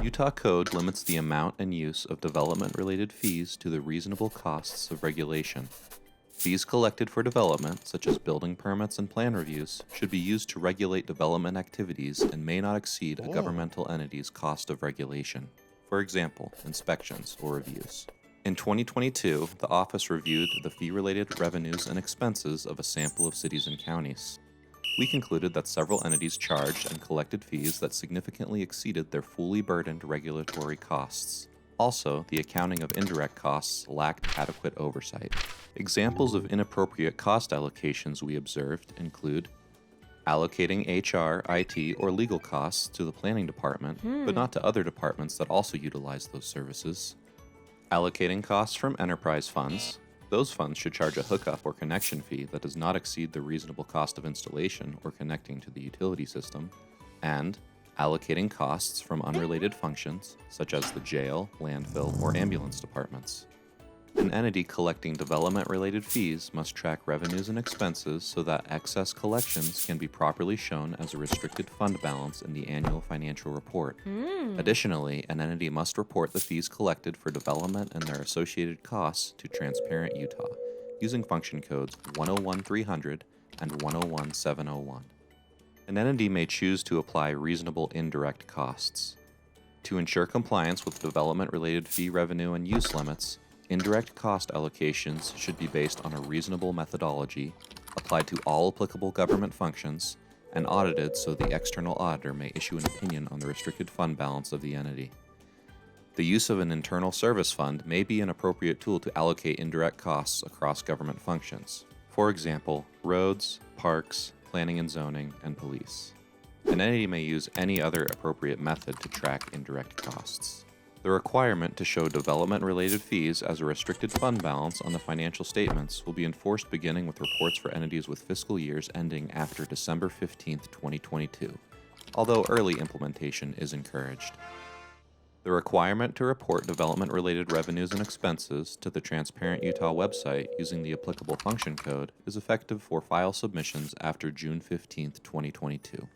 Utah code limits the amount and use of development-related fees to the reasonable costs of regulation. Fees collected for development, such as building permits and plan reviews, should be used to regulate development activities and may not exceed a governmental entity's cost of regulation. For example, inspections or reviews. In 2022, the office reviewed the fee-related revenues and expenses of a sample of cities and counties. We concluded that several entities charged and collected fees that significantly exceeded their fully burdened regulatory costs. Also, the accounting of indirect costs lacked adequate oversight. Examples of inappropriate cost allocations we observed include allocating HR, IT, or legal costs to the planning department, but not to other departments that also utilize those services. Allocating costs from enterprise funds. Those funds should charge a hookup or connection fee that does not exceed the reasonable cost of installation or connecting to the utility system. And allocating costs from unrelated functions, such as the jail, landfill, or ambulance departments. An entity collecting development-related fees must track revenues and expenses so that excess collections can be properly shown as a restricted fund balance in the annual financial report. Additionally, an entity must report the fees collected for development and their associated costs to Transparent Utah, using function codes 101-300 and 101-701. An entity may choose to apply reasonable indirect costs. To ensure compliance with development-related fee revenue and use limits, indirect cost allocations should be based on a reasonable methodology, applied to all applicable government functions, and audited so the external auditor may issue an opinion on the restricted fund balance of the entity. The use of an internal service fund may be an appropriate tool to allocate indirect costs across government functions. For example, roads, parks, planning and zoning, and police. An entity may use any other appropriate method to track indirect costs. The requirement to show development-related fees as a restricted fund balance on the financial statements will be enforced beginning with reports for entities with fiscal years ending after December 15, 2022, although early implementation is encouraged. The requirement to report development-related revenues and expenses to the Transparent Utah website using the applicable function code is effective for file submissions after June 15, 2022.